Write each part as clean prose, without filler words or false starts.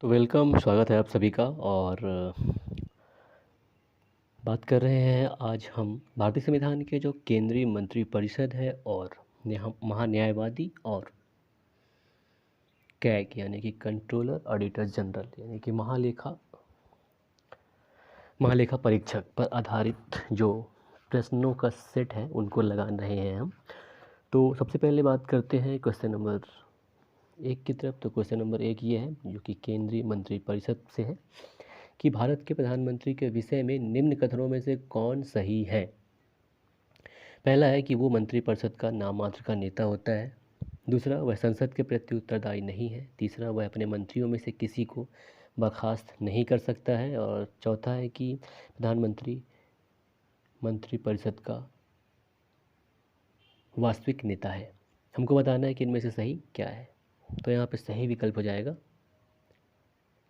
तो वेलकम, स्वागत है आप सभी का। और बात कर रहे हैं आज हम भारतीय संविधान के जो केंद्रीय मंत्रिपरिषद है और महान्यायवादी और कैग यानी कि कंट्रोलर ऑडिटर जनरल यानी कि महालेखा परीक्षक पर आधारित जो प्रश्नों का सेट है उनको लगा रहे हैं हम। तो सबसे पहले बात करते हैं क्वेश्चन नंबर 1 की तरफ। तो क्वेश्चन नंबर 1 ये है जो कि केंद्रीय मंत्रिपरिषद से है कि भारत के प्रधानमंत्री के विषय में निम्न कथनों में से कौन सही है। पहला है कि वो मंत्रिपरिषद का नाममात्र का नेता होता है। दूसरा, वह संसद के प्रति उत्तरदायी नहीं है। तीसरा, वह अपने मंत्रियों में से किसी को बर्खास्त नहीं कर सकता है। और चौथा है कि प्रधानमंत्री मंत्रिपरिषद का वास्तविक नेता है। हमको बताना है कि इनमें से सही क्या है। तो यहाँ पे सही विकल्प हो जाएगा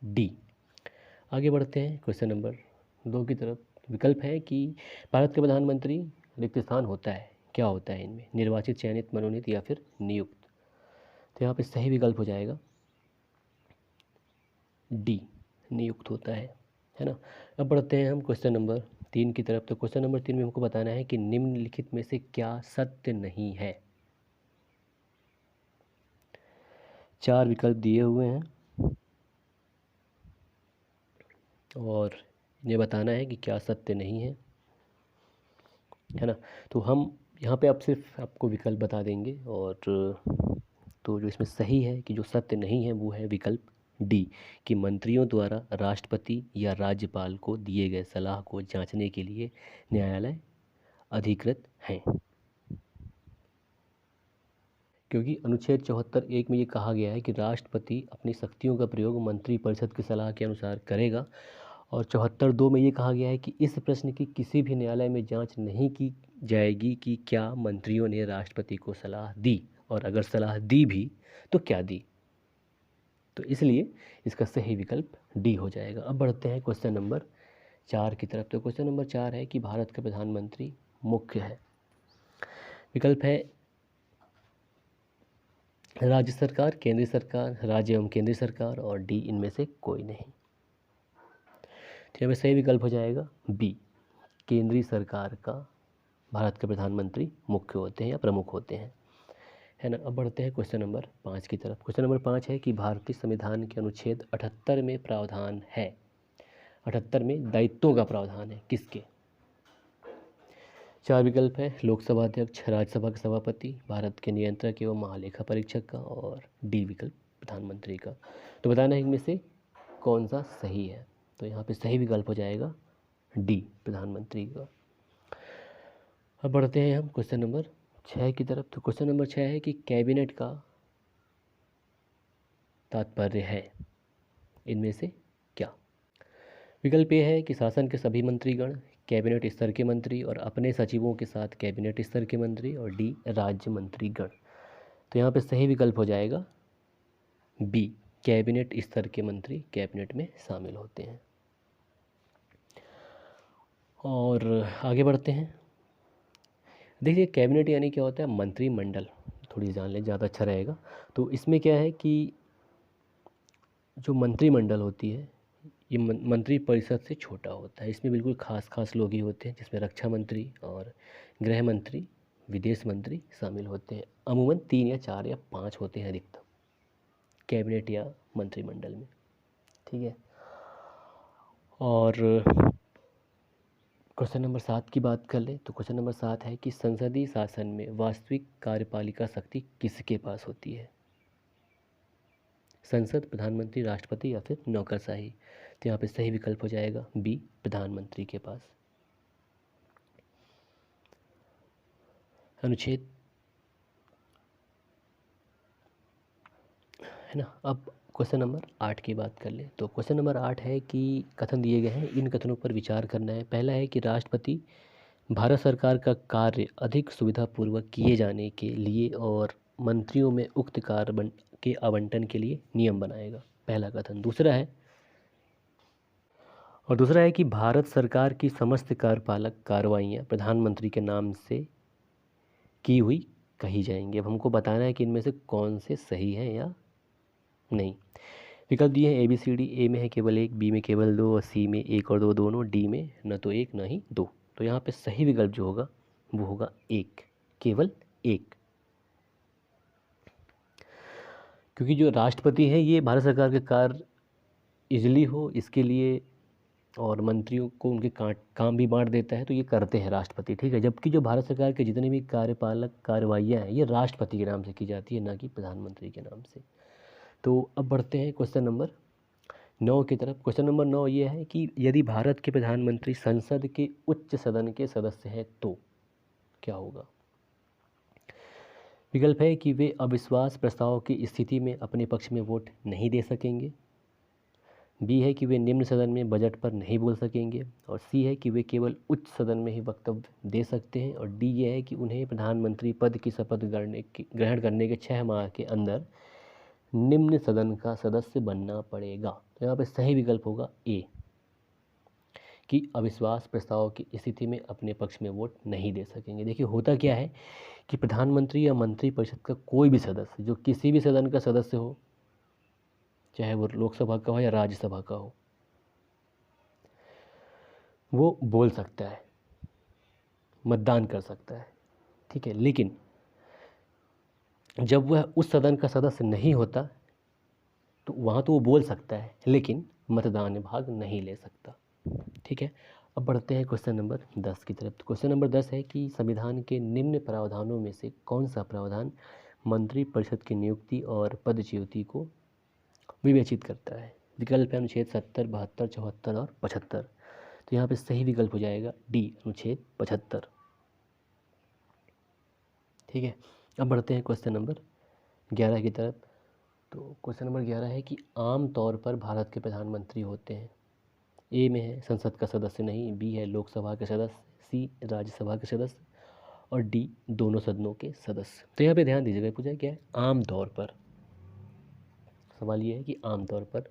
डी। आगे बढ़ते हैं क्वेश्चन नंबर 2 की तरफ। विकल्प है कि भारत के प्रधानमंत्री रिक्त स्थान होता है। क्या होता है इनमें? निर्वाचित, चयनित, मनोनीत या फिर नियुक्त। तो यहाँ पे सही विकल्प हो जाएगा डी, नियुक्त होता है ना। अब बढ़ते हैं हम क्वेश्चन नंबर 3 की तरफ। तो क्वेश्चन नंबर 3 में हमको बताना है कि निम्नलिखित में से क्या सत्य नहीं है। 4 विकल्प दिए हुए हैं और ये बताना है कि क्या सत्य नहीं है ना। तो हम यहाँ पे अब सिर्फ आपको विकल्प बता देंगे। और तो जो इसमें सही है कि जो सत्य नहीं है वो है विकल्प डी, कि मंत्रियों द्वारा राष्ट्रपति या राज्यपाल को दिए गए सलाह को जांचने के लिए न्यायालय अधिकृत हैं। क्योंकि अनुच्छेद 74(1) में ये कहा गया है कि राष्ट्रपति अपनी शक्तियों का प्रयोग मंत्रिपरिषद की सलाह के अनुसार करेगा। और 74(2) में ये कहा गया है कि इस प्रश्न की किसी भी न्यायालय में जांच नहीं की जाएगी कि क्या मंत्रियों ने राष्ट्रपति को सलाह दी, और अगर सलाह दी भी तो क्या दी। तो इसलिए इसका सही विकल्प डी हो जाएगा। अब बढ़ते हैं क्वेश्चन नंबर 4 की तरफ। तो क्वेश्चन नंबर 4 है कि भारत का प्रधानमंत्री मुख्य है। विकल्प है राज्य सरकार, केंद्रीय सरकार, राज्य एवं केंद्रीय सरकार, और डी, इनमें से कोई नहीं। तो यहाँ पे सही विकल्प हो जाएगा बी, केंद्रीय सरकार का भारत के प्रधानमंत्री मुख्य होते हैं या प्रमुख होते हैं, है ना। अब बढ़ते हैं क्वेश्चन नंबर 5 की तरफ। क्वेश्चन नंबर 5 है कि भारतीय संविधान के अनुच्छेद 78 में प्रावधान है। 78 में दायित्वों का प्रावधान है किसके? 4 विकल्प है लोकसभा अध्यक्ष, राज्यसभा के सभापति, भारत के नियंत्रक एवं महालेखा परीक्षक का, और डी विकल्प प्रधानमंत्री का। तो बताना है इनमें से कौन सा सही है। तो यहाँ पे सही विकल्प हो जाएगा डी, प्रधानमंत्री का। अब बढ़ते हैं हम क्वेश्चन नंबर 6 की तरफ। तो क्वेश्चन नंबर 6 है कि कैबिनेट का तात्पर्य है इनमें से क्या। विकल्प ए है कि शासन के सभी मंत्रीगण, कैबिनेट स्तर के मंत्री और अपने सचिवों के साथ कैबिनेट स्तर के मंत्री, और डी, राज्य मंत्रीगण। तो यहाँ पे सही विकल्प हो जाएगा बी, कैबिनेट स्तर के मंत्री कैबिनेट में शामिल होते हैं। और आगे बढ़ते हैं। देखिए कैबिनेट यानी क्या होता है? मंत्रिमंडल। थोड़ी जान लें, ज़्यादा अच्छा रहेगा। तो इसमें क्या है कि जो मंत्रिमंडल होती है ये मंत्रिपरिषद से छोटा होता है। इसमें बिल्कुल खास लोग ही होते हैं, जिसमें रक्षा मंत्री और गृह मंत्री, विदेश मंत्री शामिल होते हैं। अमूमन 3 या 4 या 5 होते हैं अधिकतम कैबिनेट या मंत्रिमंडल में, ठीक है। और क्वेश्चन नंबर 7 की बात कर ले। तो क्वेश्चन नंबर 7 है कि संसदीय शासन में वास्तविक कार्यपालिका शक्ति किसके पास होती है? संसद, प्रधानमंत्री, राष्ट्रपति या फिर नौकरशाही। तो यहाँ पे सही विकल्प हो जाएगा बी, प्रधानमंत्री के पास। अनुच्छेद, है ना। अब क्वेश्चन नंबर 8 की बात कर ले। तो क्वेश्चन नंबर 8 है कि कथन दिए गए हैं, इन कथनों पर विचार करना है। पहला है कि राष्ट्रपति भारत सरकार का कार्य अधिक सुविधापूर्वक किए जाने के लिए और मंत्रियों में उक्त कार्य के आवंटन के लिए नियम बनाएगा, पहला कथन। दूसरा है कि भारत सरकार की समस्त कार्यपालक कार्रवाइयाँ प्रधानमंत्री के नाम से की हुई कही जाएंगी। अब हमको बताना है कि इनमें से कौन से सही है या नहीं। विकल्प दिए हैं ABCD। ए में है केवल एक, बी में केवल दो, और सी में एक और दो दोनों, डी में न तो एक न ही दो। तो यहाँ पे सही विकल्प जो होगा वो होगा एक, केवल एक। क्योंकि जो राष्ट्रपति है ये भारत सरकार के कार्य इजली हो इसके लिए और मंत्रियों को उनके काम भी बांट देता है, तो ये करते हैं राष्ट्रपति, ठीक है। जबकि जो भारत सरकार के जितने भी कार्यपालक कार्रवाइयाँ हैं ये राष्ट्रपति के नाम से की जाती है, ना कि प्रधानमंत्री के नाम से। तो अब बढ़ते हैं क्वेश्चन नंबर 9 की तरफ। क्वेश्चन नंबर 9 ये है कि यदि भारत के प्रधानमंत्री संसद के उच्च सदन के सदस्य हैं तो क्या होगा। विकल्प है कि वे अविश्वास प्रस्ताव की स्थिति में अपने पक्ष में वोट नहीं दे सकेंगे, बी है कि वे निम्न सदन में बजट पर नहीं बोल सकेंगे, और सी है कि वे केवल उच्च सदन में ही वक्तव्य दे सकते हैं, और डी ये है कि उन्हें प्रधानमंत्री पद की शपथ ग्रहण करने के 6 माह के अंदर निम्न सदन का सदस्य बनना पड़ेगा। तो यहाँ पे सही विकल्प होगा ए, कि अविश्वास प्रस्ताव की स्थिति में अपने पक्ष में वोट नहीं दे सकेंगे। देखिए होता क्या है कि प्रधानमंत्री या मंत्रिपरिषद का कोई भी सदस्य जो किसी भी सदन का सदस्य हो, चाहे वो लोकसभा का हो या राज्यसभा का हो, वो बोल सकता है, मतदान कर सकता है, ठीक है। लेकिन जब वह उस सदन का सदस्य नहीं होता तो वहाँ तो वो बोल सकता है लेकिन मतदान में भाग नहीं ले सकता, ठीक है। अब बढ़ते हैं क्वेश्चन नंबर 10 की तरफ। क्वेश्चन नंबर 10 है कि संविधान के निम्न प्रावधानों में से कौन सा प्रावधान मंत्रिपरिषद की नियुक्ति और पदच्युति को विवेचित करता है। विकल्प है अनुच्छेद 70, 72, 74 और 75। तो यहाँ पे सही विकल्प हो जाएगा डी, अनुच्छेद 75, ठीक है। अब बढ़ते हैं क्वेश्चन नंबर 11 की तरफ। तो क्वेश्चन नंबर 11 है कि आम तौर पर भारत के प्रधानमंत्री होते हैं। ए में है संसद का सदस्य नहीं, बी है लोकसभा के सदस्य, सी राज्यसभा के सदस्य, और डी दोनों सदनों के सदस्य। तो यहाँ पे ध्यान दीजिएगा, पूछा क्या है आम तौर पर। सवाल ये है कि आम तौर पर,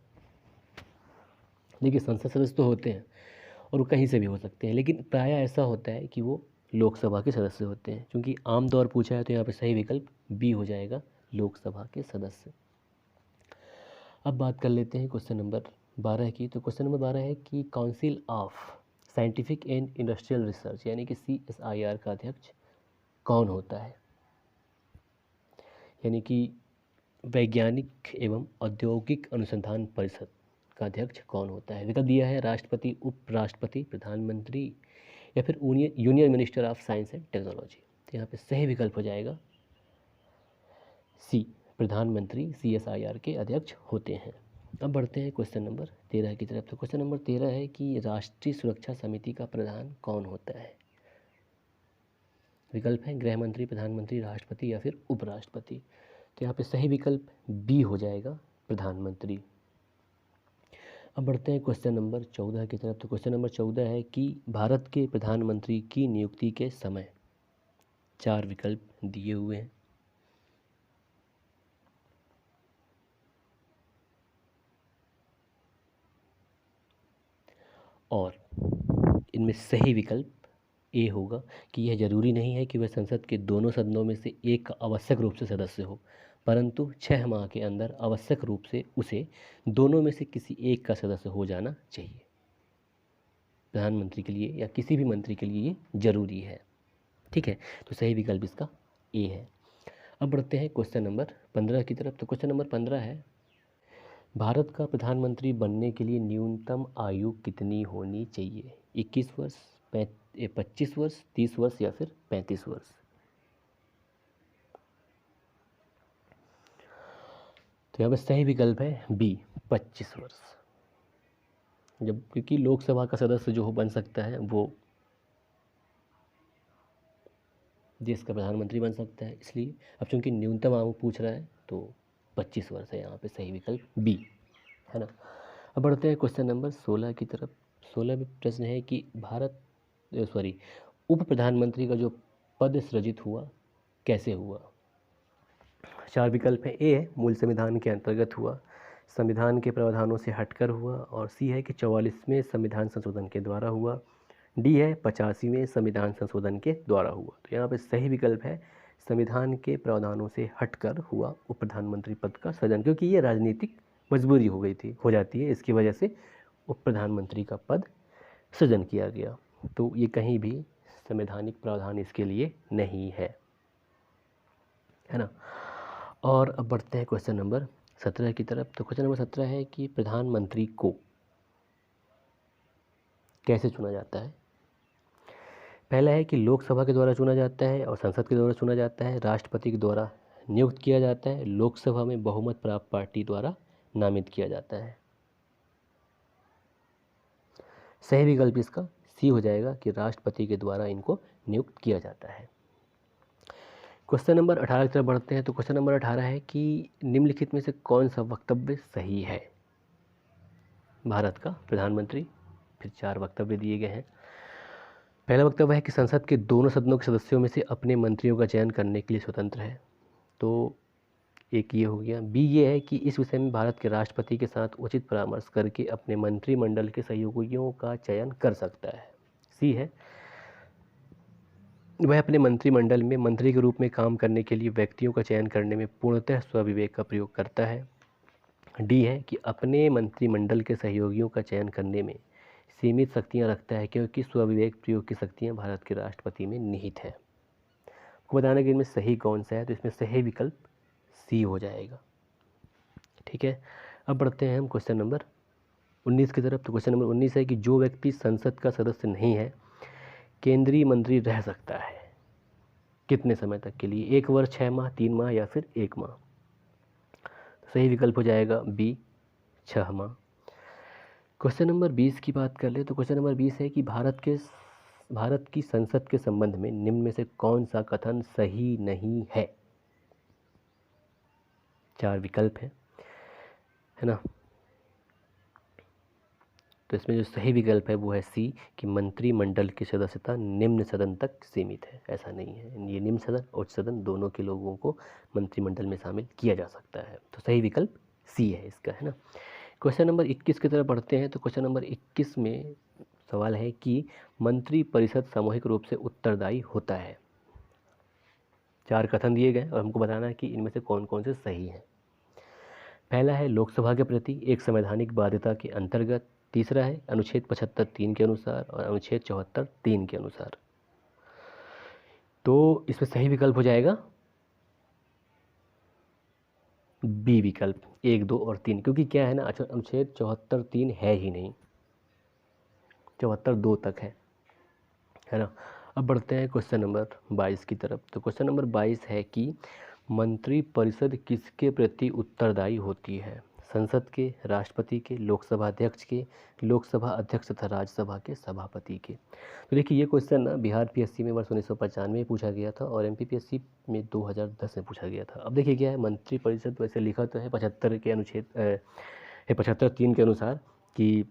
देखिए संसद सदस्य तो होते हैं और वो कहीं से भी हो सकते हैं, लेकिन प्रायः ऐसा होता है कि वो लोकसभा के सदस्य होते हैं। क्योंकि आम तौर पूछा है तो यहाँ पे सही विकल्प बी हो जाएगा, लोकसभा के सदस्य। अब बात कर लेते हैं क्वेश्चन नंबर 12 की। तो क्वेश्चन नंबर 12 है कि council of scientific and industrial research यानी कि CSIR का अध्यक्ष कौन होता है। यानी कि वैज्ञानिक एवं औद्योगिक अनुसंधान परिषद का अध्यक्ष कौन होता है। विकल्प दिया है राष्ट्रपति, उपराष्ट्रपति, प्रधानमंत्री या फिर union minister of science and technology. तो यहाँ पे सही विकल्प हो जाएगा सी, प्रधानमंत्री CSIR के अध्यक्ष होते हैं। अब बढ़ते हैं क्वेश्चन नंबर 13 की तरफ। तो क्वेश्चन नंबर 13 है कि राष्ट्रीय सुरक्षा समिति का प्रधान कौन होता है। विकल्प है गृह मंत्री, प्रधानमंत्री, राष्ट्रपति या फिर उपराष्ट्रपति। तो यहाँ पे सही विकल्प बी हो जाएगा, प्रधानमंत्री। अब बढ़ते हैं क्वेश्चन नंबर 14 की तरफ। तो क्वेश्चन नंबर 14 है कि भारत के प्रधानमंत्री की नियुक्ति के समय 4 विकल्प दिए हुए हैं। और इनमें सही विकल्प ए होगा कि यह जरूरी नहीं है कि वह संसद के दोनों सदनों में से एक का आवश्यक रूप से सदस्य हो, परंतु 6 माह के अंदर आवश्यक रूप से उसे दोनों में से किसी एक का सदस्य हो जाना चाहिए। प्रधानमंत्री के लिए या किसी भी मंत्री के लिए ये जरूरी है, ठीक है। तो सही विकल्प इसका ए है। अब बढ़ते हैं क्वेश्चन नंबर 15 की तरफ। तो क्वेश्चन नंबर 15 है भारत का प्रधानमंत्री बनने के लिए न्यूनतम आयु कितनी होनी चाहिए। 21 वर्ष, 25 वर्ष, 30 वर्ष या फिर 35 वर्ष। तो यहाँ पर सही विकल्प है बी, 25 वर्ष। जब क्योंकि लोकसभा का सदस्य जो हो बन सकता है वो देश का प्रधानमंत्री बन सकता है, इसलिए अब चूंकि न्यूनतम आयु पूछ रहा है तो 25 वर्ष है यहाँ पे सही विकल्प बी, है ना। अब बढ़ते हैं क्वेश्चन नंबर 16 की तरफ। 16 में प्रश्न है कि उप प्रधानमंत्री का जो पद सृजित हुआ कैसे हुआ। 4 विकल्प है। ए है मूल संविधान के अंतर्गत हुआ, संविधान के प्रावधानों से हटकर हुआ, और सी है कि 44वें संविधान संशोधन के द्वारा हुआ, डी है 85वें संविधान संशोधन के द्वारा हुआ। तो यहाँ पे सही विकल्प है संविधान के प्रावधानों से हटकर हुआ उप प्रधानमंत्री पद का सृजन, क्योंकि ये राजनीतिक मजबूरी हो गई थी, हो जाती है, इसकी वजह से उप प्रधानमंत्री का पद सृजन किया गया। तो ये कहीं भी संवैधानिक प्रावधान इसके लिए नहीं है ना। और अब बढ़ते हैं क्वेश्चन नंबर 17 की तरफ। तो क्वेश्चन नंबर 17 है कि प्रधानमंत्री को कैसे चुना जाता है। पहला है कि लोकसभा के द्वारा चुना जाता है और संसद के द्वारा चुना जाता है, राष्ट्रपति के द्वारा नियुक्त किया जाता है, लोकसभा में बहुमत प्राप्त पार्टी द्वारा नामित किया जाता है। सही विकल्प इसका सी हो जाएगा कि राष्ट्रपति के द्वारा इनको नियुक्त किया जाता है। क्वेश्चन नंबर 18 की तरफ बढ़ते हैं। तो क्वेश्चन नंबर 18 है कि निम्नलिखित में से कौन सा वक्तव्य सही है। भारत का प्रधानमंत्री, फिर 4 वक्तव्य दिए गए हैं। पहला वक्तव्य है कि संसद के दोनों सदनों के सदस्यों में से अपने मंत्रियों का चयन करने के लिए स्वतंत्र है। तो एक ये हो गया। बी ये है कि इस विषय में भारत के राष्ट्रपति के साथ उचित परामर्श करके अपने मंत्रिमंडल के सहयोगियों का चयन कर सकता है। सी है वह अपने मंत्रिमंडल में मंत्री के रूप में काम करने के लिए व्यक्तियों का चयन करने में पूर्णतः स्वविवेक का प्रयोग करता है। डी है कि अपने मंत्रिमंडल के सहयोगियों का चयन करने में सीमित शक्तियां रखता है क्योंकि स्वविवेक प्रयोग की शक्तियां भारत के राष्ट्रपति में निहित हैं। आपको बताना कि इनमें सही कौन सा है, तो इसमें सही विकल्प सी हो जाएगा। ठीक है, अब बढ़ते हैं हम क्वेश्चन नंबर 19 की तरफ। तो क्वेश्चन नंबर 19 है कि जो व्यक्ति संसद का सदस्य नहीं है केंद्रीय मंत्री रह सकता है कितने समय तक के लिए, 1 वर्ष, 6 माह, 3 माह या फिर 1 माह। सही विकल्प हो जाएगा बी, 6 माह। क्वेश्चन नंबर 20 की बात कर ले तो क्वेश्चन नंबर 20 है कि भारत की संसद के संबंध में निम्न में से कौन सा कथन सही नहीं है। 4 विकल्प है ना। तो इसमें जो सही विकल्प है वो है सी कि मंत्रिमंडल की सदस्यता निम्न सदन तक सीमित है। ऐसा नहीं है, ये निम्न सदन उच्च सदन दोनों के लोगों को मंत्रिमंडल में शामिल किया जा सकता है। तो सही विकल्प सी है इसका, है ना। क्वेश्चन नंबर 21 की तरफ बढ़ते हैं। तो क्वेश्चन नंबर 21 में सवाल है कि मंत्री परिषद सामूहिक रूप से उत्तरदायी होता है। 4 कथन दिए गए और हमको बताना है कि इनमें से कौन कौन से सही हैं। पहला है लोकसभा के प्रति एक संवैधानिक बाध्यता के अंतर्गत। तीसरा है अनुच्छेद 75(3) के अनुसार और अनुच्छेद 74(3) के अनुसार। तो इसमें सही विकल्प हो जाएगा बी विकल्प, 1, 2 और 3, क्योंकि क्या है ना, अनुच्छेद 74(3) है ही नहीं, 74(2) तक है ना। अब बढ़ते हैं क्वेश्चन नंबर 22 की तरफ। तो क्वेश्चन नंबर 22 है कि मंत्री परिषद किसके प्रति उत्तरदायी होती है। संसद के, राष्ट्रपति के, लोकसभा अध्यक्ष के, लोकसभा अध्यक्ष तथा राज्यसभा के सभापति के। तो देखिए ये क्वेश्चन ना बिहार पीएससी में वर्ष 1995 में पूछा गया था और एमपीपीएससी में 2010 में पूछा गया था। अब देखिए क्या है, मंत्री परिषद वैसे लिखा तो है 75 के अनुच्छेद 75(3) के अनुसार कि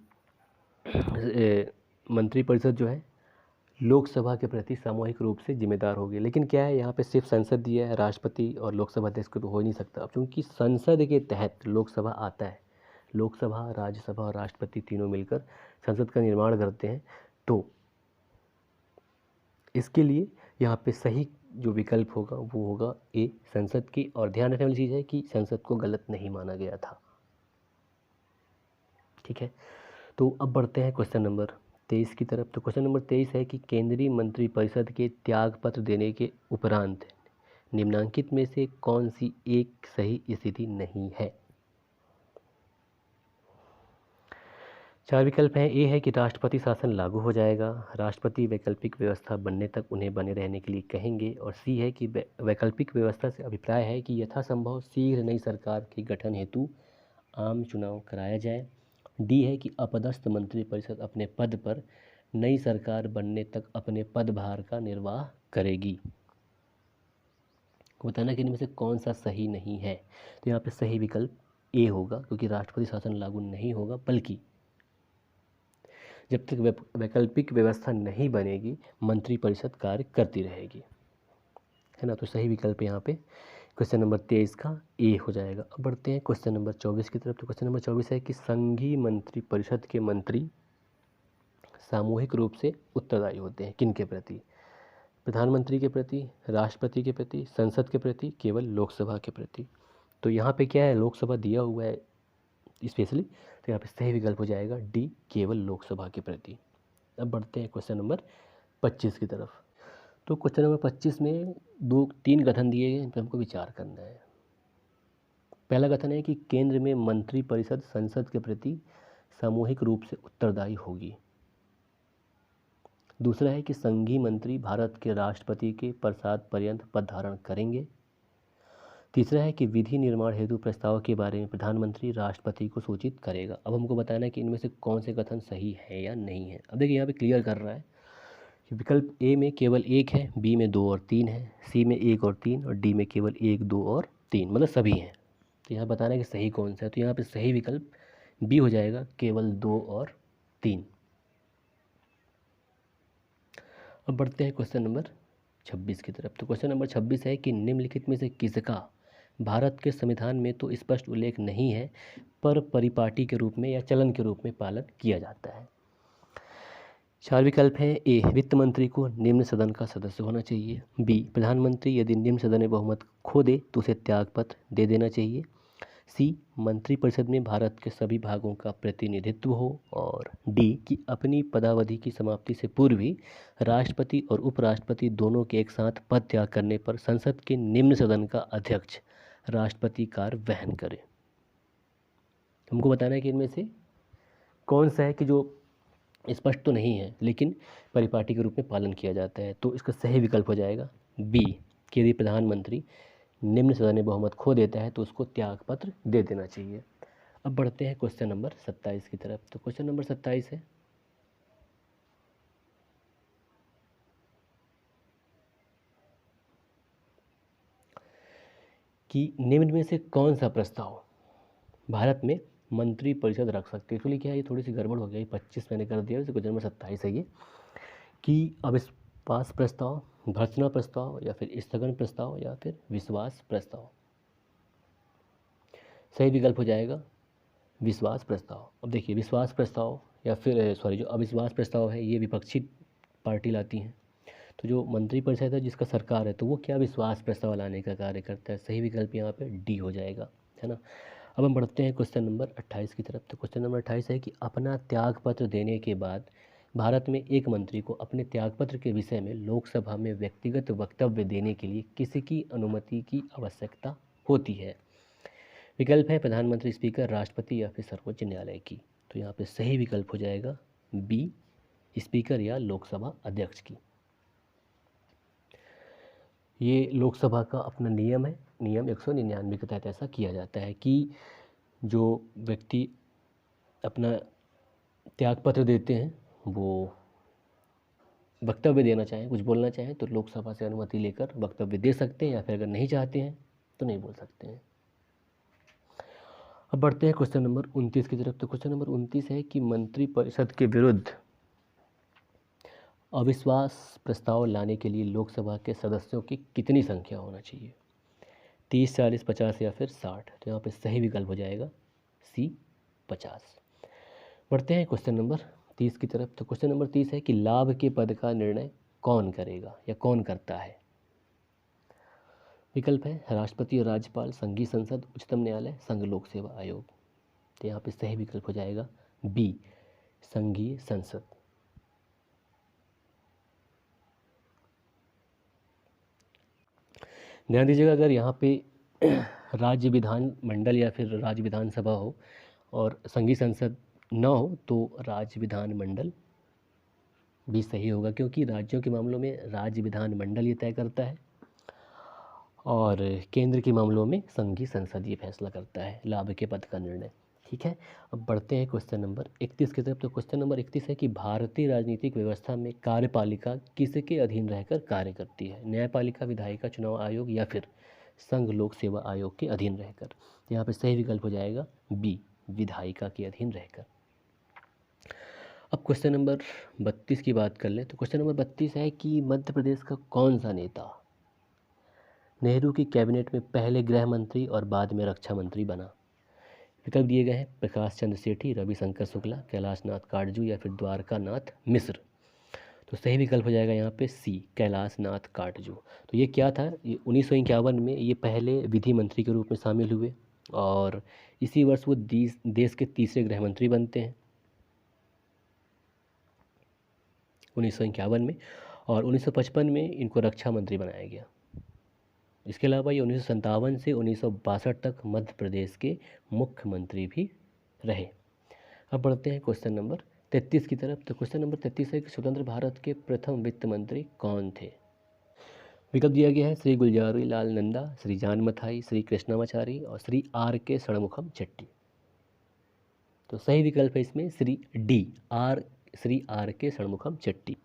मंत्री परिषद जो है लोकसभा के प्रति सामूहिक रूप से जिम्मेदार होगी। लेकिन क्या है, यहाँ पे सिर्फ संसद दिया है, राष्ट्रपति और लोकसभा अध्यक्ष को तो हो ही नहीं सकता। अब चूँकि संसद के तहत लोकसभा आता है, लोकसभा, राज्यसभा और राष्ट्रपति तीनों मिलकर संसद का निर्माण करते हैं, तो इसके लिए यहाँ पे सही जो विकल्प होगा वो होगा ए, संसद की। और ध्यान रखने वाली चीज़ है कि संसद को गलत नहीं माना गया था। ठीक है, तो अब बढ़ते हैं क्वेश्चन नंबर 23 की तरफ। तो क्वेश्चन नंबर 23 है कि केंद्रीय मंत्रिपरिषद के त्यागपत्र देने के उपरांत निम्नांकित में से कौन सी एक सही स्थिति नहीं है। 4 विकल्प हैं। ए है कि राष्ट्रपति शासन लागू हो जाएगा, राष्ट्रपति वैकल्पिक व्यवस्था बनने तक उन्हें बने रहने के लिए कहेंगे, और सी है कि वैकल्पिक व्यवस्था से अभिप्राय है कि यथासंभव शीघ्र नई सरकार के गठन हेतु आम चुनाव कराया जाए। डी है कि अपदस्थ मंत्रिपरिषद अपने पद पर नई सरकार बनने तक अपने पदभार का निर्वाह करेगी। बताना कि इनमें से कौन सा सही नहीं है। तो यहाँ पे सही विकल्प ए होगा, क्योंकि राष्ट्रपति शासन लागू नहीं होगा, बल्कि जब तक वैकल्पिक व्यवस्था नहीं बनेगी मंत्रिपरिषद कार्य करती रहेगी, है ना। तो सही विकल्प यहाँ पे क्वेश्चन नंबर 23 का ए हो जाएगा। अब बढ़ते हैं क्वेश्चन नंबर 24 की तरफ। तो क्वेश्चन नंबर 24 है कि संघीय मंत्रिपरिषद के मंत्री सामूहिक रूप से उत्तरदायी होते हैं किन के प्रति। प्रधानमंत्री के प्रति, राष्ट्रपति के प्रति, संसद के प्रति, केवल लोकसभा के प्रति। तो यहाँ पे क्या है, लोकसभा दिया हुआ है स्पेशली, तो यहाँ पे सही विकल्प हो जाएगा डी, केवल लोकसभा के प्रति। अब बढ़ते हैं क्वेश्चन नंबर 25 की तरफ। तो क्वेश्चन नंबर 25 में 2-3 कथन दिए गए, इन पर हमको विचार करना है। पहला कथन है कि केंद्र में मंत्री परिषद संसद के प्रति सामूहिक रूप से उत्तरदायी होगी। दूसरा है कि संघीय मंत्री भारत के राष्ट्रपति के प्रसाद पर्यंत पद धारण करेंगे। तीसरा है कि विधि निर्माण हेतु प्रस्ताव के बारे में प्रधानमंत्री राष्ट्रपति को सूचित करेगा। अब हमको बताना है कि इनमें से कौन से कथन सही है या नहीं है। अब देखिए यहाँ पे क्लियर कर रहा है कि विकल्प ए में केवल 1 है, बी में 2 और 3 है, सी में 1 और 3 और डी में केवल 1, 2 और 3, मतलब सभी हैं। तो यहाँ बताना है कि सही कौन सा है। तो यहाँ पे सही विकल्प बी हो जाएगा, केवल 2 और 3। अब बढ़ते हैं क्वेश्चन नंबर 26 की तरफ। तो क्वेश्चन नंबर 26 है कि निम्नलिखित में से किसका भारत के संविधान में तो स्पष्ट उल्लेख नहीं है, पर परिपाटी के रूप में या चलन के रूप में पालन किया जाता है। 4 विकल्प हैं। ए, वित्त मंत्री को निम्न सदन का सदस्य होना चाहिए। बी, प्रधानमंत्री यदि निम्न सदन में बहुमत खो दे तो उसे त्यागपत्र दे देना चाहिए। सी, मंत्रिपरिषद में भारत के सभी भागों का प्रतिनिधित्व हो। और डी, कि अपनी पदावधि की समाप्ति से पूर्व ही राष्ट्रपति और उपराष्ट्रपति दोनों के एक साथ पद त्याग करने पर संसद के निम्न सदन का अध्यक्ष राष्ट्रपति कार वहन करे। हमको बताना है कि इनमें से कौन सा है कि जो स्पष्ट तो नहीं है लेकिन परिपाटी के रूप में पालन किया जाता है। तो इसका सही विकल्प हो जाएगा बी, कि यदि प्रधानमंत्री निम्न सदन में बहुमत खो देता है तो उसको त्यागपत्र दे देना चाहिए। अब बढ़ते हैं क्वेश्चन नंबर 27 की तरफ। तो क्वेश्चन नंबर 27 है कि निम्न में से कौन सा प्रस्ताव भारत में मंत्री परिषद रख सकते हैं। एक्चुअली क्या है, ये थोड़ी सी गड़बड़ हो गई, 25 मैंने कर दिया, क्वेश्चन नंबर 27 है ये, कि अविश्वास प्रस्ताव, भर्त्सना प्रस्ताव या फिर स्थगन प्रस्ताव या फिर विश्वास प्रस्ताव। सही विकल्प हो जाएगा विश्वास प्रस्ताव। अब देखिए, विश्वास प्रस्ताव या फिर जो अविश्वास प्रस्ताव है ये विपक्षी पार्टी लाती हैं। तो जो मंत्रिपरिषद है जिसका सरकार है, तो वो क्या विश्वास प्रस्ताव लाने का कार्य करता है। सही विकल्प यहाँ पे डी हो जाएगा, है ना। अब हम बढ़ते हैं क्वेश्चन नंबर 28 की तरफ। तो क्वेश्चन नंबर 28 है कि अपना त्यागपत्र देने के बाद भारत में एक मंत्री को अपने त्यागपत्र के विषय में लोकसभा में व्यक्तिगत वक्तव्य देने के लिए किसकी अनुमति की आवश्यकता होती है। विकल्प है प्रधानमंत्री, स्पीकर, राष्ट्रपति या फिर सर्वोच्च न्यायालय की। तो यहाँ पे सही विकल्प हो जाएगा बी, स्पीकर या लोकसभा अध्यक्ष की। ये लोकसभा का अपना नियम है, नियम 199 के तहत ऐसा किया जाता है कि जो व्यक्ति अपना त्यागपत्र देते हैं वो वक्तव्य देना चाहें, कुछ बोलना चाहें तो लोकसभा से अनुमति लेकर वक्तव्य दे सकते हैं, या फिर अगर नहीं चाहते हैं तो नहीं बोल सकते हैं। अब बढ़ते हैं क्वेश्चन नंबर 29 की तरफ। तो क्वेश्चन नंबर 29 है कि मंत्रिपरिषद के विरुद्ध अविश्वास प्रस्ताव लाने के लिए लोकसभा के सदस्यों की कितनी संख्या होना चाहिए। 30, 40, 50 या फिर 60। तो यहाँ पे सही विकल्प हो जाएगा सी, 50। बढ़ते हैं क्वेश्चन नंबर 30 की तरफ। तो क्वेश्चन नंबर 30 है कि लाभ के पद का निर्णय कौन करेगा या कौन करता है। विकल्प है राष्ट्रपति और राज्यपाल, संघीय संसद, उच्चतम न्यायालय, संघ लोक सेवा आयोग। तो यहाँ पे सही विकल्प हो जाएगा बी, संघीय संसद। ध्यान दीजिएगा, अगर यहाँ पे राज्य विधान मंडल या फिर राज्य विधानसभा हो और संघीय संसद न हो तो राज्य विधान मंडल भी सही होगा, क्योंकि राज्यों के मामलों में राज्य विधान मंडल ये तय करता है और केंद्र के मामलों में संघीय संसद ये फैसला करता है लाभ के पद का निर्णय। ठीक है, अब बढ़ते हैं क्वेश्चन नंबर 31 की तरफ। तो क्वेश्चन नंबर 31 है कि भारतीय राजनीतिक व्यवस्था में कार्यपालिका किसके अधीन रहकर कार्य करती है। न्यायपालिका, विधायिका, चुनाव आयोग या फिर संघ लोक सेवा आयोग के अधीन रहकर। तो यहाँ पे सही विकल्प हो जाएगा बी, विधायिका के अधीन रहकर। अब क्वेश्चन नंबर 32 की बात कर लें। तो क्वेश्चन नंबर 32 है कि मध्य प्रदेश का कौन सा नेता नेहरू की कैबिनेट में पहले गृह मंत्री और बाद में रक्षा मंत्री बना। विकल्प दिए गए हैं प्रकाश चंद्र सेठी, रविशंकर शुक्ला, कैलाश नाथ काटजू या फिर द्वारका नाथ मिश्र। तो सही विकल्प हो जाएगा यहाँ पे सी, कैलाश नाथ काटजू। तो ये क्या था, ये 1951 में ये पहले विधि मंत्री के रूप में शामिल हुए और इसी वर्ष वो देश के तीसरे गृह मंत्री बनते हैं 1951 में, और 1955 में इनको रक्षा मंत्री बनाया गया। इसके अलावा ये 1957 से 1962 तक मध्य प्रदेश के मुख्यमंत्री भी रहे। अब बढ़ते हैं क्वेश्चन नंबर 33 की तरफ। तो क्वेश्चन नंबर 33 है कि स्वतंत्र भारत के प्रथम वित्त मंत्री कौन थे? विकल्प दिया गया है श्री गुलजारी लाल नंदा, श्री जान मथाई, श्री कृष्णामाचारी और श्री आर के षणमुखम चेट्टी। तो सही विकल्प है इसमें श्री आर के षणमुखम चेट्टी।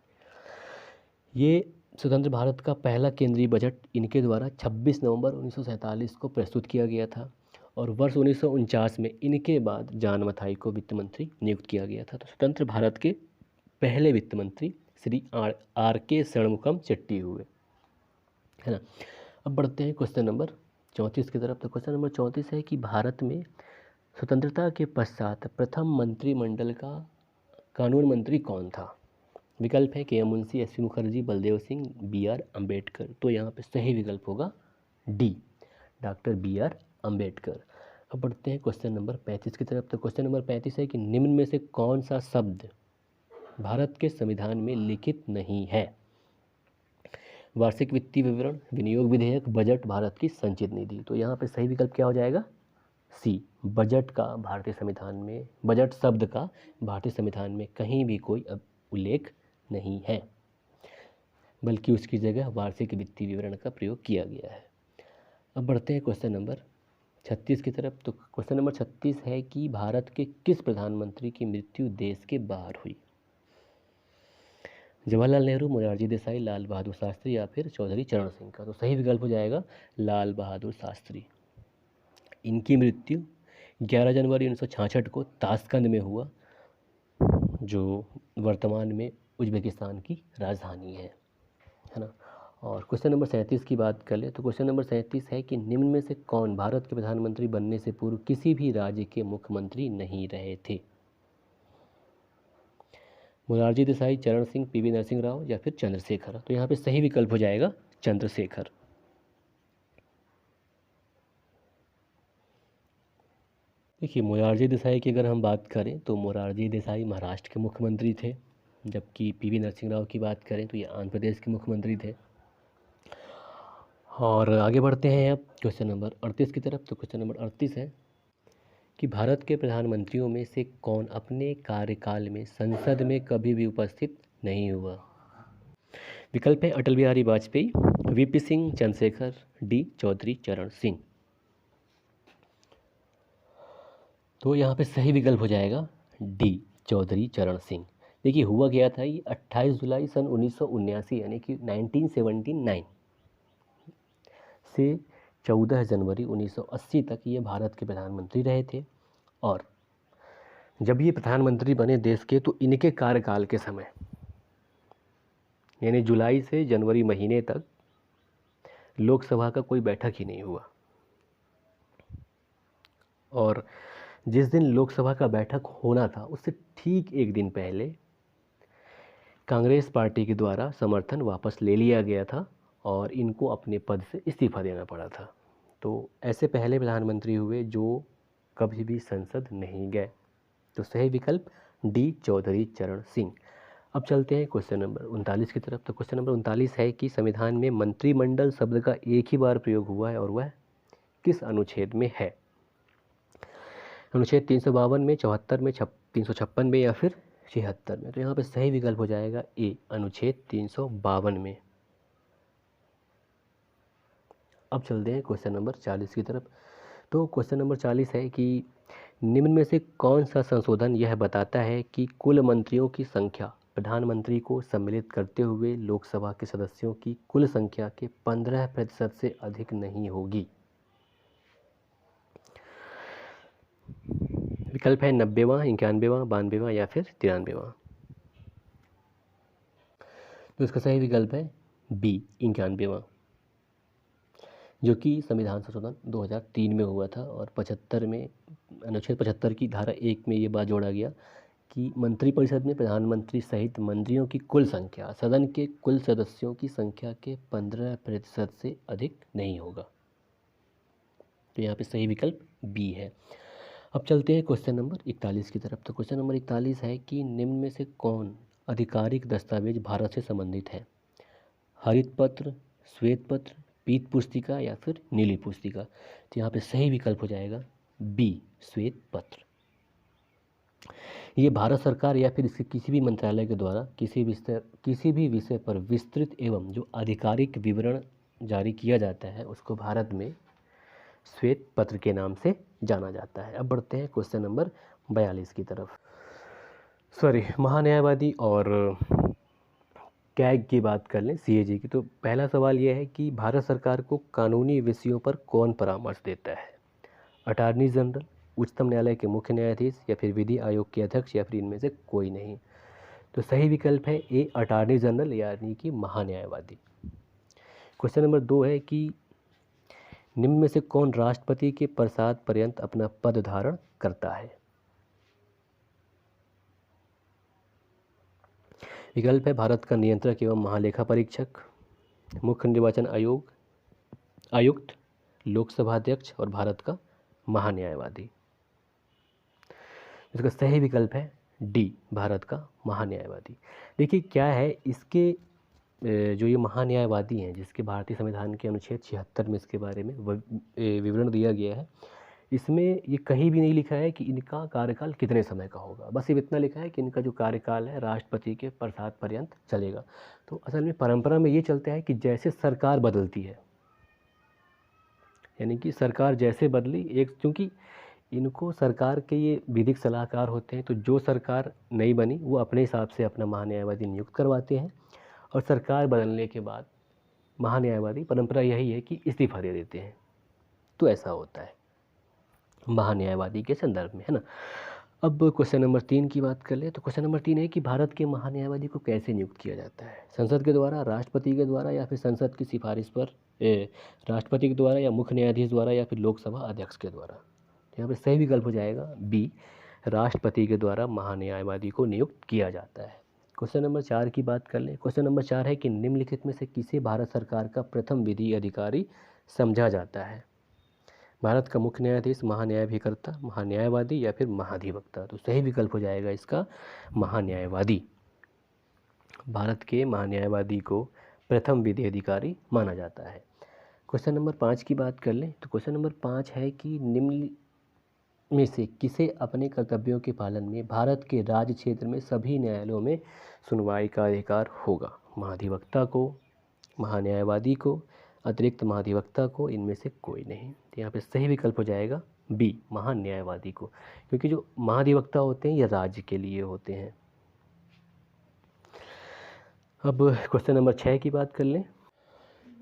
ये स्वतंत्र भारत का पहला केंद्रीय बजट इनके द्वारा 26 नवंबर 1947 को प्रस्तुत किया गया था, और वर्ष 1949 में इनके बाद जान मथाई को वित्त मंत्री नियुक्त किया गया था। तो स्वतंत्र भारत के पहले वित्त मंत्री श्री आर के षणमुखम चेट्टी हुए, है ना। अब बढ़ते हैं क्वेश्चन नंबर 34 की तरफ। तो क्वेश्चन नंबर 34 है कि भारत में स्वतंत्रता के पश्चात प्रथम मंत्रिमंडल का कानून मंत्री कौन था? विकल्प है K M. Munshi, S P. Mukherjee, Baldev Singh, B R. Ambedkar. तो यहाँ पे सही विकल्प होगा डी, डॉक्टर बी.आर. अम्बेडकर। अब बढ़ते हैं क्वेश्चन नंबर 35 की तरफ। तो क्वेश्चन नंबर 35 है कि निम्न में से कौन सा शब्द भारत के संविधान में लिखित नहीं है? वार्षिक वित्तीय विवरण, विनियोग विधेयक, बजट, भारत की संचित निधि। तो यहाँ पे सही विकल्प क्या हो जाएगा? सी, बजट का भारतीय संविधान में, बजट शब्द का भारतीय संविधान में कहीं भी कोई उल्लेख नहीं है, बल्कि उसकी जगह वार्षिक वित्तीय विवरण का प्रयोग किया गया है। अब बढ़ते हैं क्वेश्चन नंबर 36 की तरफ। तो क्वेश्चन नंबर 36 है कि भारत के किस प्रधानमंत्री की मृत्यु देश के बाहर हुई? जवाहरलाल नेहरू, मोरारजी देसाई, लाल बहादुर शास्त्री या फिर चौधरी चरण सिंह का। तो सही विकल्प हो जाएगा लाल बहादुर शास्त्री। इनकी मृत्यु 11 जनवरी 1966 को ताशकंद में हुआ, जो वर्तमान में उज्बेकिस्तान की राजधानी है ना। और क्वेश्चन नंबर 37 की बात कर ले तो क्वेश्चन नंबर 37 है कि निम्न में से कौन भारत के प्रधानमंत्री बनने से पूर्व किसी भी राज्य के मुख्यमंत्री नहीं रहे थे? मोरारजी देसाई, चरण सिंह, पीवी नरसिंह राव या फिर चंद्रशेखर। तो यहाँ पे सही विकल्प हो जाएगा चंद्रशेखर। देखिए, मोरारजी देसाई की अगर हम बात करें तो मोरारजी देसाई महाराष्ट्र के मुख्यमंत्री थे, जबकि पीवी नरसिंह राव की बात करें तो ये आंध्र प्रदेश के मुख्यमंत्री थे। और आगे बढ़ते हैं अब क्वेश्चन नंबर 38 की तरफ। तो क्वेश्चन नंबर 38 है कि भारत के प्रधानमंत्रियों में से कौन अपने कार्यकाल में संसद में कभी भी उपस्थित नहीं हुआ? विकल्प है अटल बिहारी वाजपेयी, वीपी सिंह, चंद्रशेखर, डी चौधरी चरण सिंह। तो यहाँ पे सही विकल्प हो जाएगा डी चौधरी चरण सिंह। देखिए, हुआ गया था ये 28 जुलाई सन 1979 यानी कि 1979 से 14 जनवरी 1980 तक ये भारत के प्रधानमंत्री रहे थे। और जब ये प्रधानमंत्री बने देश के, तो इनके कार्यकाल के समय यानी जुलाई से जनवरी महीने तक लोकसभा का कोई बैठक ही नहीं हुआ। और जिस दिन लोकसभा का बैठक होना था उससे ठीक एक दिन पहले कांग्रेस पार्टी के द्वारा समर्थन वापस ले लिया गया था और इनको अपने पद से इस्तीफा देना पड़ा था। तो ऐसे पहले प्रधानमंत्री हुए जो कभी भी संसद नहीं गए। तो सही विकल्प डी चौधरी चरण सिंह। अब चलते हैं क्वेश्चन नंबर 39 की तरफ। तो क्वेश्चन नंबर 39 है कि संविधान में मंत्रिमंडल शब्द का एक ही बार प्रयोग हुआ है और वह किस अनुच्छेद में है? अनुच्छेद 352 में, 74 में, 356 में या फिर 76 में। तो यहाँ पे सही विकल्प हो जाएगा ए, अनुच्छेद 352 में। अब चलते हैं क्वेश्चन नंबर 40 की तरफ। तो क्वेश्चन नंबर 40 है कि निम्न में से कौन सा संशोधन यह बताता है कि कुल मंत्रियों की संख्या प्रधानमंत्री को सम्मिलित करते हुए लोकसभा के सदस्यों की कुल संख्या के 15% से अधिक नहीं होगी? विकल्प है 90वां, 91वां, 92वां या फिर 93वां। तो इसका सही विकल्प है बी, 91वां, जो कि संविधान संशोधन 2003 में हुआ था। और 75 में, अनुच्छेद 75 की धारा 1 में ये बात जोड़ा गया कि मंत्रिपरिषद में प्रधानमंत्री सहित मंत्रियों की कुल संख्या सदन के कुल सदस्यों की संख्या के 15% से अधिक नहीं होगा। तो यहाँ पे सही विकल्प बी है। अब चलते हैं क्वेश्चन नंबर 41 की तरफ। तो क्वेश्चन नंबर 41 है कि निम्न में से कौन आधिकारिक दस्तावेज भारत से संबंधित है? हरित पत्र, श्वेत पत्र, पीत पुस्तिका या फिर नीली पुस्तिका? तो यहाँ पे सही विकल्प हो जाएगा बी, श्वेत पत्र। ये भारत सरकार या फिर इसके किसी भी मंत्रालय के द्वारा किसी भी विषय पर विस्तृत एवं जो आधिकारिक विवरण जारी किया जाता है उसको भारत में श्वेत पत्र के नाम से जाना जाता है। अब बढ़ते हैं क्वेश्चन नंबर 42 की तरफ। महान्यायवादी और कैग की बात कर लें, सीएजी की। तो पहला सवाल यह है कि भारत सरकार को कानूनी विषयों पर कौन परामर्श देता है? अटॉर्नी जनरल, उच्चतम न्यायालय के मुख्य न्यायाधीश या फिर विधि आयोग के अध्यक्ष या फिर इनमें से कोई नहीं? तो सही विकल्प है ए, अटॉर्नी जनरल यानी कि महान्यायवादी। क्वेश्चन नंबर 2 है कि निम्न में से कौन राष्ट्रपति के प्रसाद पर्यंत अपना पद धारण करता है? विकल्प है भारत का नियंत्रक एवं महालेखा परीक्षक, मुख्य निर्वाचन आयुक्त, लोकसभा अध्यक्ष और भारत का महान्यायवादी। इसका सही विकल्प है डी, भारत का महान्यायवादी। देखिए क्या है इसके जो ये महान्यायवादी हैं जिसके भारतीय संविधान के अनुच्छेद 76 में इसके बारे में विवरण दिया गया है, इसमें ये कहीं भी नहीं लिखा है कि इनका कार्यकाल कितने समय का होगा। बस ये इतना लिखा है कि इनका जो कार्यकाल है राष्ट्रपति के प्रसाद पर्यंत चलेगा। तो असल में परंपरा में ये चलता है कि जैसे सरकार बदलती है, यानी कि सरकार जैसे बदली क्योंकि इनको सरकार के ये विधिक सलाहकार होते हैं, तो जो सरकार नई बनी वो अपने हिसाब से अपना महान्यायवादी नियुक्त करवाते हैं और सरकार बदलने के बाद महान्यायवादी, परंपरा यही है कि इस्तीफा दे देते हैं। तो ऐसा होता है महान्यायवादी के संदर्भ में, है ना। अब क्वेश्चन नंबर 3 की बात कर ले। तो क्वेश्चन नंबर 3 है कि भारत के महान्यायवादी को कैसे नियुक्त किया जाता है? संसद के द्वारा, राष्ट्रपति के द्वारा या फिर संसद की सिफारिश पर राष्ट्रपति के द्वारा या मुख्य न्यायाधीश द्वारा या फिर लोकसभा अध्यक्ष के द्वारा? यहाँ पे सही विकल्प हो जाएगा बी, राष्ट्रपति के द्वारा महान्यायवादी को नियुक्त किया जाता है। क्वेश्चन नंबर 4 की बात कर लें। क्वेश्चन नंबर 4 है कि निम्नलिखित में से किसे भारत सरकार का प्रथम विधि अधिकारी समझा जाता है? भारत का मुख्य न्यायाधीश, महान्यायाभिकर्ता, महान्यायवादी या फिर महाधिवक्ता? तो सही विकल्प हो जाएगा इसका महान्यायवादी। भारत के महान्यायवादी को प्रथम विधि अधिकारी माना जाता है। क्वेश्चन नंबर 5 की बात कर लें। तो क्वेश्चन नंबर 5 है कि निम्न में से किसे अपने कर्तव्यों के पालन में भारत के राज्य क्षेत्र में सभी न्यायालयों में सुनवाई का अधिकार होगा? महाधिवक्ता को, महान्यायवादी को, अतिरिक्त महाधिवक्ता को, इनमें से कोई नहीं? तो यहाँ पे सही विकल्प हो जाएगा बी, महान्यायवादी को, क्योंकि जो महाधिवक्ता होते हैं ये राज्य के लिए होते हैं। अब क्वेश्चन नंबर 6 की बात कर लें।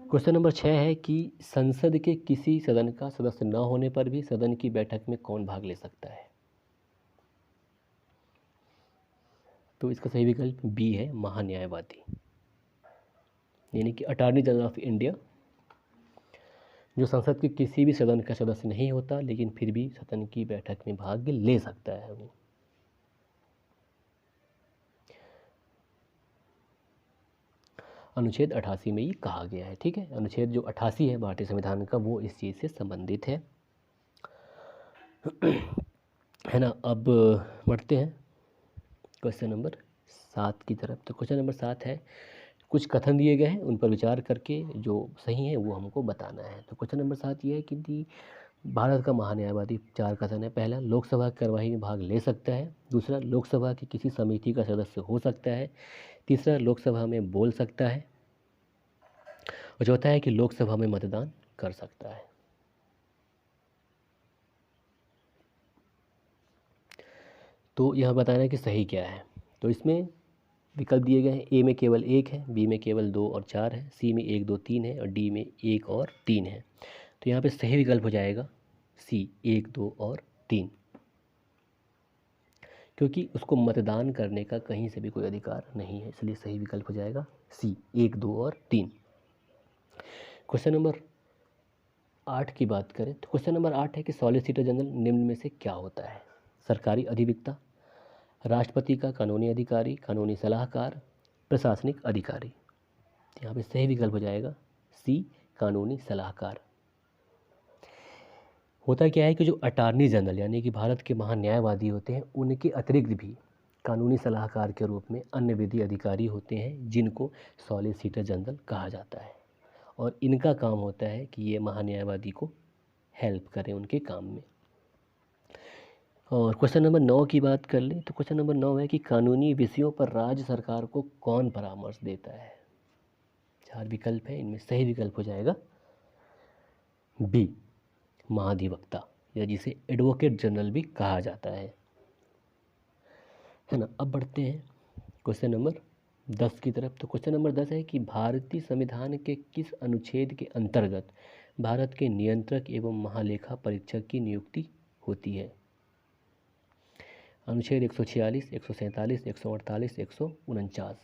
क्वेश्चन नंबर 6 है कि संसद के किसी सदन का सदस्य न होने पर भी सदन की बैठक में कौन भाग ले सकता है? तो इसका सही विकल्प बी है, महान्यायवादी, यानी कि अटॉर्नी जनरल ऑफ इंडिया, जो संसद के किसी भी सदन का सदस्य नहीं होता लेकिन फिर भी सदन की बैठक में भाग ले सकता है वो। अनुच्छेद 88 में ये कहा गया है, ठीक है। अनुच्छेद जो 88 है भारतीय संविधान का वो इस चीज़ से संबंधित है, है ना। अब बढ़ते हैं क्वेश्चन नंबर 7 की तरफ। तो क्वेश्चन नंबर 7 है, कुछ कथन दिए गए हैं उन पर विचार करके जो सही है वो हमको बताना है। तो क्वेश्चन नंबर 7 ये है कि भारत का महान्यायवादी, 4 कथन है। पहला, लोकसभा की कार्यवाही में भाग ले सकता है। दूसरा, लोकसभा की किसी समिति का सदस्य हो सकता है। तीसरा, लोकसभा में बोल सकता है। और चौथा है कि लोकसभा में मतदान कर सकता है। तो यह बताना है कि सही क्या है। तो इसमें विकल्प दिए गए हैं, ए में केवल 1 है, बी में केवल 2 और 4 है, सी में 1 2 3 है और डी में 1 और 3 है। तो यहाँ पे सही विकल्प हो जाएगा सी, 1 2 और 3, क्योंकि उसको मतदान करने का कहीं से भी कोई अधिकार नहीं है, इसलिए सही विकल्प हो जाएगा सी, 1 2 और 3। क्वेश्चन नंबर 8 की बात करें तो क्वेश्चन नंबर 8 है कि सॉलिसिटर जनरल निम्न में से क्या होता है? सरकारी अधिवक्ता, राष्ट्रपति का कानूनी अधिकारी, कानूनी सलाहकार, प्रशासनिक अधिकारी? यहाँ पे सही विकल्प हो जाएगा सी, कानूनी सलाहकार। होता क्या है कि जो अटॉर्नी जनरल यानी कि भारत के महान्यायवादी होते हैं, उनके अतिरिक्त भी कानूनी सलाहकार के रूप में अन्य विधि अधिकारी होते हैं जिनको सॉलिसिटर जनरल कहा जाता है। और इनका काम होता है कि ये महान्यायवादी को हेल्प करें उनके काम में। और क्वेश्चन नंबर 9 की बात कर लें तो क्वेश्चन नंबर 9 है कि कानूनी विषयों पर राज्य सरकार को कौन परामर्श देता है। 4 विकल्प है, इनमें सही विकल्प हो जाएगा बी, महाधिवक्ता, या जिसे एडवोकेट जनरल भी कहा जाता है ना। अब बढ़ते हैं क्वेश्चन नंबर 10 की तरफ। तो क्वेश्चन नंबर 10 है कि भारतीय संविधान के किस अनुच्छेद के अंतर्गत भारत के नियंत्रक एवं महालेखा परीक्षक की नियुक्ति होती है। अनुच्छेद 146, 147, 148, 149।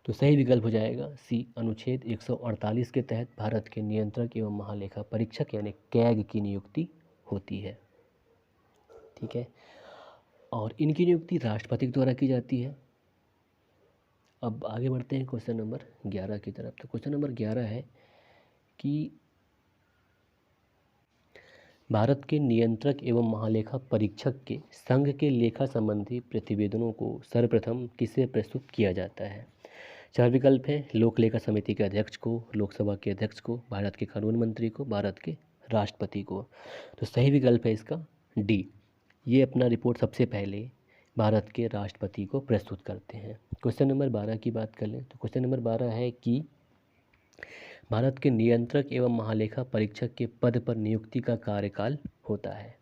तो सही विकल्प हो जाएगा सी, अनुच्छेद 148 के तहत भारत के नियंत्रक एवं महालेखा परीक्षक यानी कैग की नियुक्ति होती है। ठीक है, और इनकी नियुक्ति राष्ट्रपति द्वारा की जाती है। अब आगे बढ़ते हैं क्वेश्चन नंबर 11 की तरफ। तो क्वेश्चन नंबर 11 है कि भारत के नियंत्रक एवं महालेखा परीक्षक के संघ के लेखा संबंधी प्रतिवेदनों को सर्वप्रथम किसे प्रस्तुत किया जाता है। 4 विकल्प हैं, लोक लेखा समिति के अध्यक्ष को, लोकसभा के अध्यक्ष को, भारत के कानून मंत्री को, भारत के राष्ट्रपति को। तो सही विकल्प है इसका डी, ये अपना रिपोर्ट सबसे पहले भारत के राष्ट्रपति को प्रस्तुत करते हैं। क्वेश्चन नंबर 12 की बात कर लें तो क्वेश्चन नंबर 12 है कि भारत के नियंत्रक एवं महालेखा परीक्षक के पद पर नियुक्ति का कार्यकाल होता है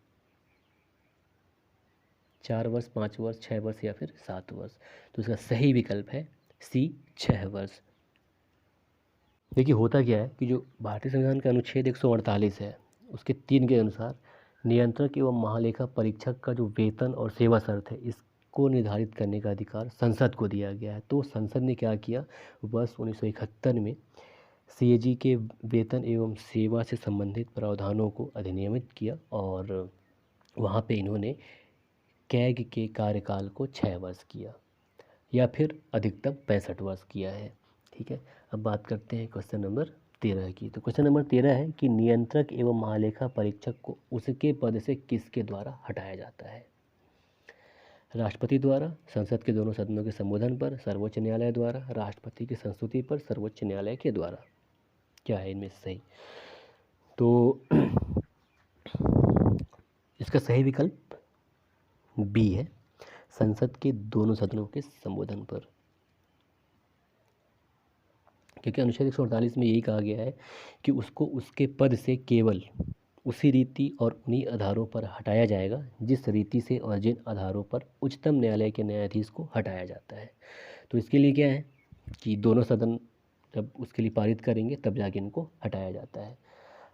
4 वर्ष, 5 वर्ष, 6 वर्ष या फिर 7 वर्ष। तो इसका सही विकल्प है सी, 6 वर्ष। देखिए होता क्या है कि जो भारतीय संविधान का अनुच्छेद 148 है उसके 3 के अनुसार नियंत्रक एवं महालेखा परीक्षक का जो वेतन और सेवा शर्त है इसको निर्धारित करने का अधिकार संसद को दिया गया है। तो संसद ने क्या किया, वर्ष 1971 में सीएजी के वेतन एवं सेवा से संबंधित प्रावधानों को अधिनियमित किया और वहाँ पे इन्होंने कैग के कार्यकाल को 6 वर्ष किया या फिर अधिकतम 65 वर्ष किया है। ठीक है, अब बात करते हैं क्वेश्चन नंबर 13 की। तो क्वेश्चन नंबर 13 है कि नियंत्रक एवं महालेखा परीक्षक को उसके पद से किसके द्वारा हटाया जाता है। राष्ट्रपति द्वारा, संसद के दोनों सदनों के संबोधन पर, सर्वोच्च न्यायालय द्वारा, राष्ट्रपति की संस्तुति पर, सर्वोच्च न्यायालय के द्वारा। क्या है इनमें सही? तो इसका सही विकल्प बी है, संसद के दोनों सदनों के संबोधन पर, क्योंकि अनुच्छेद 148 में यही कहा गया है कि उसको उसके पद से केवल उसी रीति और उन्हीं आधारों पर हटाया जाएगा जिस रीति से और जिन आधारों पर उच्चतम न्यायालय के न्यायाधीश को हटाया जाता है। तो इसके लिए क्या है कि दोनों सदन जब उसके लिए पारित करेंगे तब जाके इनको हटाया जाता है।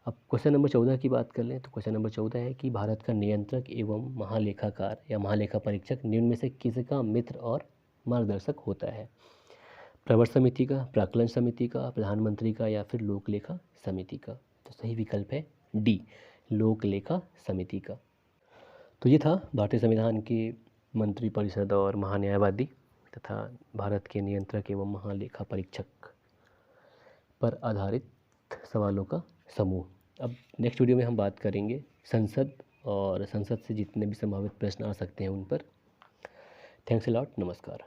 अब क्वेश्चन नंबर 14 की बात कर लें तो क्वेश्चन नंबर 14 है कि भारत का नियंत्रक एवं महालेखाकार या महालेखा परीक्षक निम्न में से किसका मित्र और मार्गदर्शक होता है। प्रवर समिति का, प्राक्कलन समिति का, प्रधानमंत्री का या फिर लोक लेखा समिति का। तो सही विकल्प है डी, लोक लेखा समिति का। तो ये था भारतीय संविधान के मंत्रिपरिषद और महान्यायवादी तथा भारत के नियंत्रक एवं महालेखा परीक्षक पर आधारित सवालों का समूह। अब नेक्स्ट वीडियो में हम बात करेंगे संसद और संसद से जितने भी संभावित प्रश्न आ सकते हैं उन पर। थैंक्स अ लॉट, नमस्कार।